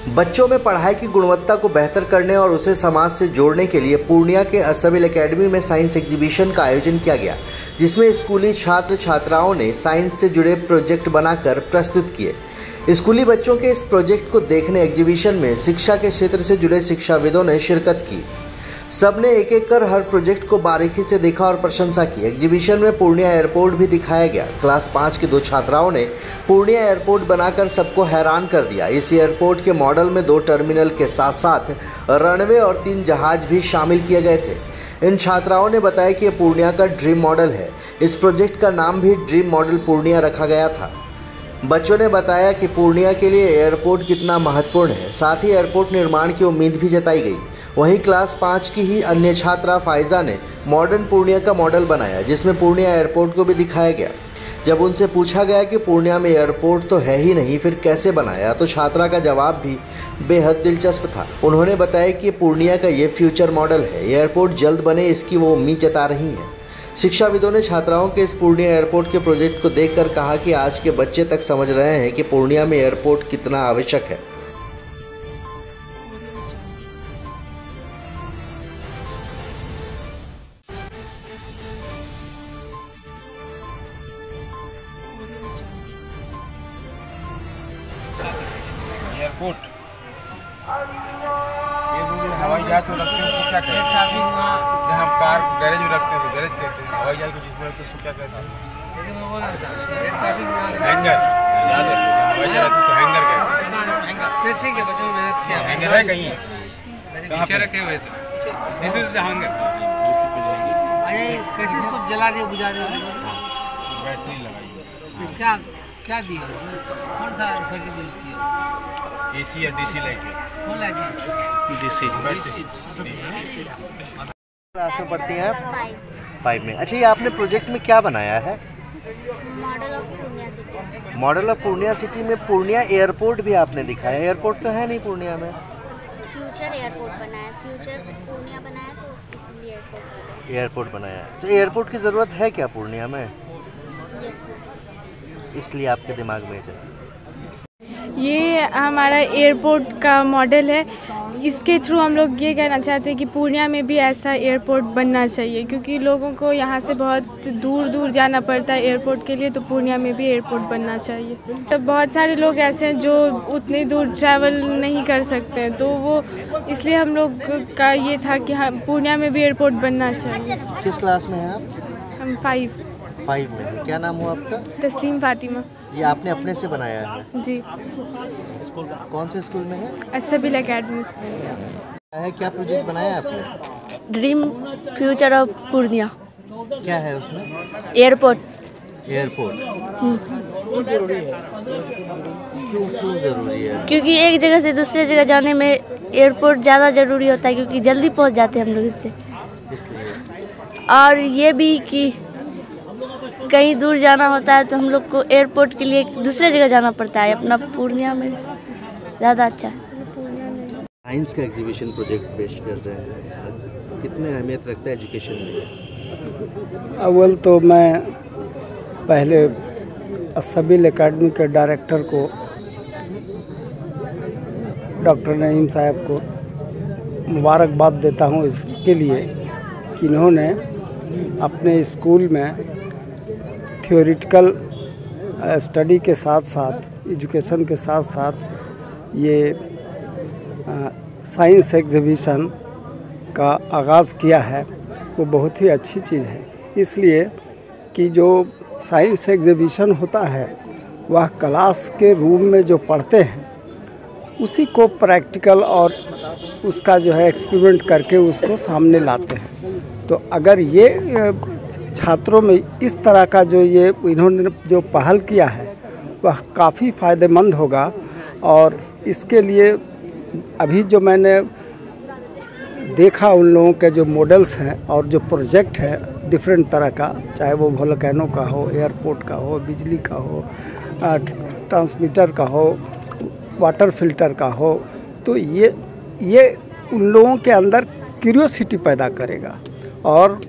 बच्चों में पढ़ाई की गुणवत्ता को बेहतर करने और उसे समाज से जोड़ने के लिए पूर्णिया के असबिल एकेडमी में साइंस एग्जीबिशन का आयोजन किया गया, जिसमें स्कूली छात्र छात्राओं ने साइंस से जुड़े प्रोजेक्ट बनाकर प्रस्तुत किए। स्कूली बच्चों के इस प्रोजेक्ट को देखने एग्जीबिशन में शिक्षा के क्षेत्र से जुड़े शिक्षाविदों ने शिरकत की। सबने एक एक कर हर प्रोजेक्ट को बारीकी से देखा और प्रशंसा की। एग्जीबिशन में पूर्णिया एयरपोर्ट भी दिखाया गया। क्लास 5 की 2 छात्राओं ने पूर्णिया एयरपोर्ट बनाकर सबको हैरान कर दिया। इस एयरपोर्ट के मॉडल में 2 टर्मिनल के साथ साथ रनवे और 3 जहाज भी शामिल किए गए थे। इन छात्राओं ने बताया कि यह पूर्णिया का ड्रीम मॉडल है। इस प्रोजेक्ट का नाम भी ड्रीम मॉडल पूर्णिया रखा गया था। बच्चों ने बताया कि पूर्णिया के लिए एयरपोर्ट कितना महत्वपूर्ण है, साथ ही एयरपोर्ट निर्माण की उम्मीद भी जताई गई। वहीं क्लास 5 की ही अन्य छात्रा फायजा ने मॉडर्न पूर्णिया का मॉडल बनाया, जिसमें पूर्णिया एयरपोर्ट को भी दिखाया गया। जब उनसे पूछा गया कि पूर्णिया में एयरपोर्ट तो है ही नहीं, फिर कैसे बनाया, तो छात्रा का जवाब भी बेहद दिलचस्प था। उन्होंने बताया कि पूर्णिया का ये फ्यूचर मॉडल है, एयरपोर्ट जल्द बने इसकी वो उम्मीद जता रही हैं। शिक्षाविदों ने छात्राओं के इस पूर्णिया एयरपोर्ट के प्रोजेक्ट को देखकर कहा कि आज के बच्चे तक समझ रहे हैं कि पूर्णिया में एयरपोर्ट कितना आवश्यक है। एयरपोर्ट हवाई जहाज को रखते हैं उसको क्या कहते हैं? जैसे हम कार गैरेज में रखते हैं तो गैरेज कहते हैं, हवाई जहाज को जिसमें रखते हैं उसको क्या कहते हैं? हैंगर। याद रखो, हवाई जहाज उसको हैंगर कहते हैं। ठीक है बच्चों, मैं हैंगर है कहीं पीछे रखे हुए sir, this is the hanger. अरे कैसे इसको जला रहे बुझा रहे हो? बैटरी लगाई। क्या क्या दिया, कौन सा सर्किट यूज किया? एसी या डीसी लाइट? कौन लाइट? डीसी। क्लास में पढ़ती हैं आप? 5 में। अच्छा, ये आपने प्रोजेक्ट में क्या बनाया है? Model of Purnia city. Model of Purnia city में पूर्णिया एयरपोर्ट भी आपने दिखाया। एयरपोर्ट तो है नहीं पूर्णिया में। फ्यूचर एयरपोर्ट बनाया, फ्यूचर पूर्णिया बनाया तो इसलिए एयरपोर्ट बनाया। तो एयरपोर्ट की ज़रूरत है क्या पूर्णिया में? Yes sir. इसलिए आपके दिमाग में चला। ये हमारा एयरपोर्ट का मॉडल है। इसके थ्रू हम लोग ये कहना चाहते हैं कि पूर्णिया में भी ऐसा एयरपोर्ट बनना चाहिए, क्योंकि लोगों को यहाँ से बहुत दूर दूर जाना पड़ता है एयरपोर्ट के लिए, तो पूर्णिया में भी एयरपोर्ट बनना चाहिए। तो बहुत सारे लोग ऐसे हैं जो उतनी दूर ट्रैवल नहीं कर सकते हैं, तो वो इसलिए हम लोग का ये था कि हाँ पूर्णिया में भी एयरपोर्ट बनना चाहिए। किस क्लास में हैं आप? हम 5 में। क्या नाम हुआ आपका? तस्लीम फातिमा। ये आपने अपने से बनाया है? जी। कौन से स्कूल में है? असबिल एकेडमी। क्या प्रोजेक्ट बनाया है आपने? Dream future of Purnia. क्या है उसमें? एयरपोर्ट। क्यों ज़रूरी है? क्योंकि एक जगह से दूसरे जगह जाने में एयरपोर्ट ज़्यादा ज़रूरी होता है, क्योंकि जल्दी पहुंच जाते हैं हम लोग इससे। इसलिए। और ये भी कि कहीं दूर जाना होता है तो हम लोग को एयरपोर्ट के लिए दूसरे जगह जाना पड़ता है, अपना पूर्णिया में ज़्यादा अच्छा है। साइंस का एग्जीबिशन प्रोजेक्ट पेश कर रहे हैं, कितने अहमियत रखता है एजुकेशन में? अव्वल तो मैं पहले असबिल एकेडमी के डायरेक्टर को, डॉक्टर नईम साहब को मुबारकबाद देता हूँ इसके लिए कि इन्होंने अपने स्कूल में थियोरिटिकल स्टडी के साथ साथ, एजुकेशन के साथ साथ ये साइंस एग्जीबिशन का आगाज़ किया है। वो बहुत ही अच्छी चीज़ है, इसलिए कि जो साइंस एग्जीबिशन होता है वह क्लास के रूम में जो पढ़ते हैं उसी को प्रैक्टिकल और उसका जो है एक्सपेरिमेंट करके उसको सामने लाते हैं। तो अगर ये छात्रों में इस तरह का जो ये इन्होंने जो पहल किया है वह काफ़ी फ़ायदेमंद होगा। और इसके लिए अभी जो मैंने देखा उन लोगों के जो मॉडल्स हैं और जो प्रोजेक्ट है डिफरेंट तरह का, चाहे वो वोल्केनो का हो, एयरपोर्ट का हो, बिजली का हो, ट्रांसमीटर का हो, वाटर फिल्टर का हो, तो ये उन लोगों के अंदर क्यूरियोसिटी पैदा करेगा और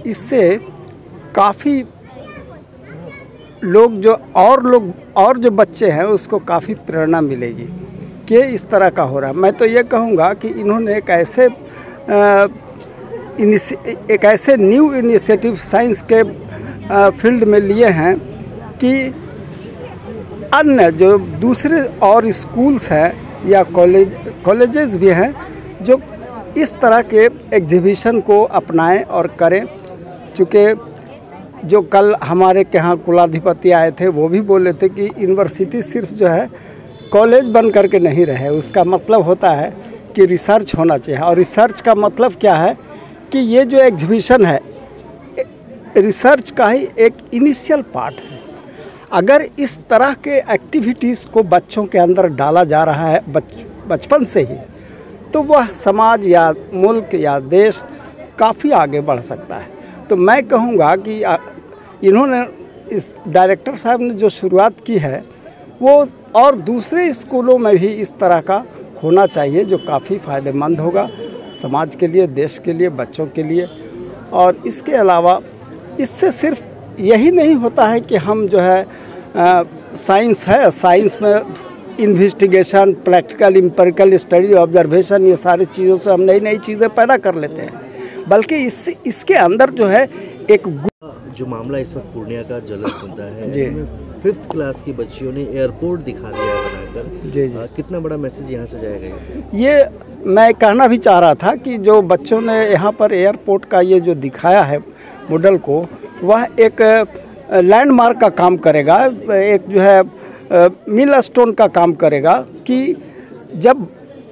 इससे काफ़ी लोग जो बच्चे हैं उसको काफ़ी प्रेरणा मिलेगी कि इस तरह का हो रहा है। मैं तो ये कहूँगा कि इन्होंने एक ऐसे न्यू इनिशिएटिव साइंस के फील्ड में लिए हैं कि अन्य जो दूसरे और स्कूल्स हैं या कॉलेजेस भी हैं जो इस तरह के एग्जीबिशन को अपनाएं और करें। चूँकि जो कल हमारे यहाँ कुलाधिपति आए थे वो भी बोले थे कि यूनिवर्सिटी सिर्फ जो है कॉलेज बन करके नहीं रहे, उसका मतलब होता है कि रिसर्च होना चाहिए। और रिसर्च का मतलब क्या है कि ये जो एग्जीबिशन है रिसर्च का ही एक इनिशियल पार्ट है। अगर इस तरह के एक्टिविटीज़ को बच्चों के अंदर डाला जा रहा है बचपन से ही, तो वह समाज या मुल्क या देश काफ़ी आगे बढ़ सकता है। तो मैं कहूँगा कि इन्होंने इस डायरेक्टर साहब ने जो शुरुआत की है वो और दूसरे स्कूलों में भी इस तरह का होना चाहिए, जो काफ़ी फ़ायदेमंद होगा समाज के लिए, देश के लिए, बच्चों के लिए। और इसके अलावा इससे सिर्फ यही नहीं होता है कि हम जो है साइंस है, साइंस में investigation, practical, empirical study, observation, ये सारी चीज़ों से हम नई नई चीज़ें पैदा कर लेते हैं, बल्कि इसके अंदर जो है एक जो मामला इस वक्त पूर्णिया का ज्वलंत मुद्दा है जी, 5th क्लास की बच्चियों ने एयरपोर्ट दिखा दिया बनाकर। जी जी, कितना बड़ा मैसेज यहाँ से जाएगा? ये मैं कहना भी चाह रहा था कि जो बच्चों ने यहाँ पर एयरपोर्ट का ये जो दिखाया है मॉडल को, वह एक लैंडमार्क का काम करेगा, एक जो है मिल स्टोन का काम करेगा कि जब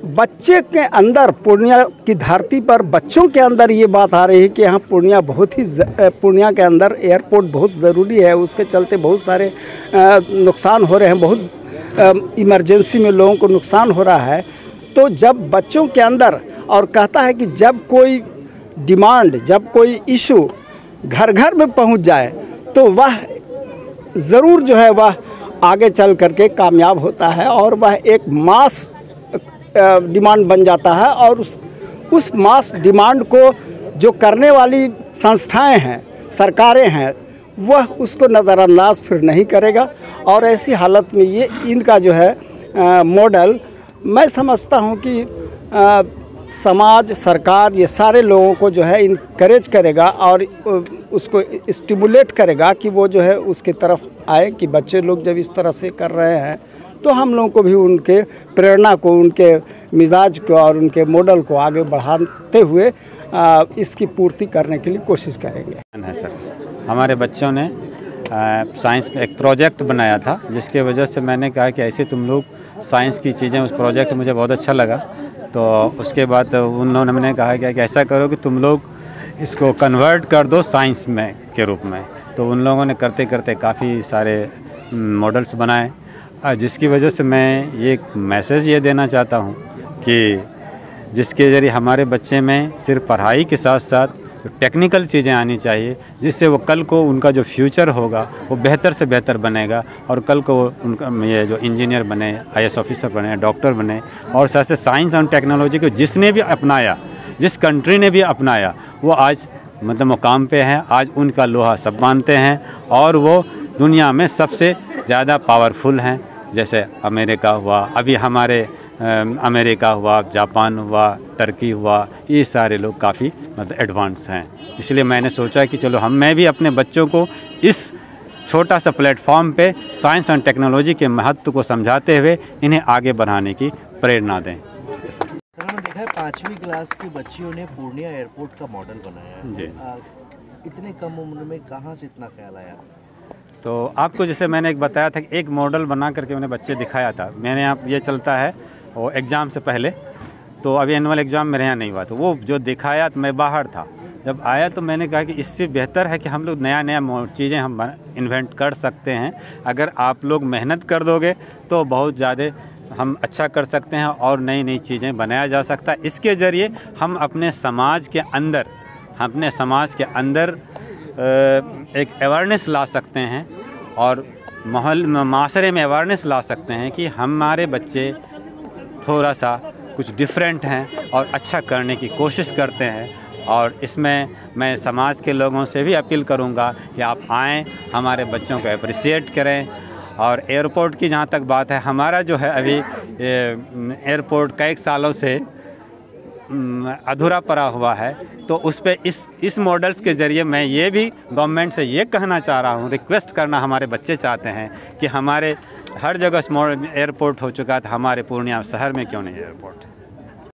बच्चे के अंदर, पूर्णिया की धरती पर बच्चों के अंदर ये बात आ रही है कि यहाँ पूर्णिया के अंदर एयरपोर्ट बहुत ज़रूरी है, उसके चलते बहुत सारे नुकसान हो रहे हैं, बहुत इमरजेंसी में लोगों को नुकसान हो रहा है। तो जब बच्चों के अंदर, और कहता है कि जब कोई डिमांड, जब कोई इशू घर घर में पहुँच जाए तो वह ज़रूर जो है वह आगे चल करके कामयाब होता है और वह एक मास डिमांड बन जाता है। और उस मास डिमांड को जो करने वाली संस्थाएं हैं, सरकारें हैं, वह उसको नज़रअंदाज फिर नहीं करेगा। और ऐसी हालत में ये इनका जो है मॉडल, मैं समझता हूँ कि समाज, सरकार, ये सारे लोगों को जो है इनकरेज करेगा और उसको स्टिमुलेट करेगा कि वो जो है उसकी तरफ आए कि बच्चे लोग जब इस तरह से कर रहे हैं तो हम लोगों को भी उनके प्रेरणा को, उनके मिजाज को और उनके मॉडल को आगे बढ़ाते हुए इसकी पूर्ति करने के लिए कोशिश करेंगे। है सर, हमारे बच्चों ने साइंस में एक प्रोजेक्ट बनाया था, जिसके वजह से मैंने कहा कि ऐसे तुम लोग साइंस की चीज़ें, उस प्रोजेक्ट मुझे बहुत अच्छा लगा। तो उसके बाद उन्होंने मैंने कहा कि ऐसा करो कि तुम लोग इसको कन्वर्ट कर दो साइंस में के रूप में। तो उन लोगों ने करते करते काफ़ी सारे मॉडल्स बनाए, जिसकी वजह से मैं ये मैसेज ये देना चाहता हूँ कि जिसके ज़रिए हमारे बच्चे में सिर्फ पढ़ाई के साथ साथ तो टेक्निकल चीज़ें आनी चाहिए, जिससे वो कल को उनका जो फ्यूचर होगा वो बेहतर से बेहतर बनेगा और कल को उनका ये जो इंजीनियर बने, IAS ऑफिसर बने, डॉक्टर बने। और साथ से साइंस और टेक्नोलॉजी को जिसने भी अपनाया, जिस कंट्री ने भी अपनाया, वो आज मतलब मुकाम पे हैं, आज उनका लोहा सब मानते हैं और वो दुनिया में सबसे ज़्यादा पावरफुल हैं। जैसे अमेरिका हुआ, अभी हमारे अमेरिका हुआ, जापान हुआ, टर्की हुआ, ये सारे लोग काफ़ी मतलब एडवांस हैं। इसलिए मैंने सोचा कि चलो मैं भी अपने बच्चों को इस छोटा सा प्लेटफॉर्म पे साइंस और टेक्नोलॉजी के महत्व को समझाते हुए इन्हें आगे बढ़ाने की प्रेरणा दें। मैंने देखा है 5वीं क्लास की बच्चियों ने पूर्णिया एयरपोर्ट का मॉडल बनाया है जी। इतने कम उम्र में कहाँ से इतना ख्याल आया? तो आपको जैसे मैंने एक बताया था कि एक मॉडल बना करके मैंने बच्चे दिखाया था। मैंने यहाँ ये चलता है और एग्ज़ाम से पहले, तो अभी एनुअल एग्ज़ाम मेरे यहाँ नहीं हुआ, तो वो जो दिखाया तो मैं बाहर था, जब आया तो मैंने कहा कि इससे बेहतर है कि हम लोग नया नया चीज़ें हम इन्वेंट कर सकते हैं। अगर आप लोग मेहनत कर दोगे तो बहुत ज़्यादा हम अच्छा कर सकते हैं और नई नई चीज़ें बनाया जा सकता है। इसके ज़रिए हम अपने समाज के अंदर एक अवेयरनेस ला सकते हैं और माशरे में अवेयरनेस ला सकते हैं कि हमारे बच्चे थोड़ा सा कुछ डिफरेंट हैं और अच्छा करने की कोशिश करते हैं। और इसमें मैं समाज के लोगों से भी अपील करूंगा कि आप आएँ, हमारे बच्चों को अप्रिशिएट करें और एयरपोर्ट की जहाँ तक बात है, हमारा जो है अभी एयरपोर्ट कई सालों से अधूरा पड़ा हुआ है। तो उस पे इस मॉडल्स के ज़रिए मैं ये भी गवर्नमेंट से ये कहना चाह रहा हूँ, रिक्वेस्ट करना हमारे बच्चे चाहते हैं कि हमारे हर जगह एयरपोर्ट हो चुका है, तो हमारे पूर्णिया शहर में क्यों नहीं एयरपोर्ट।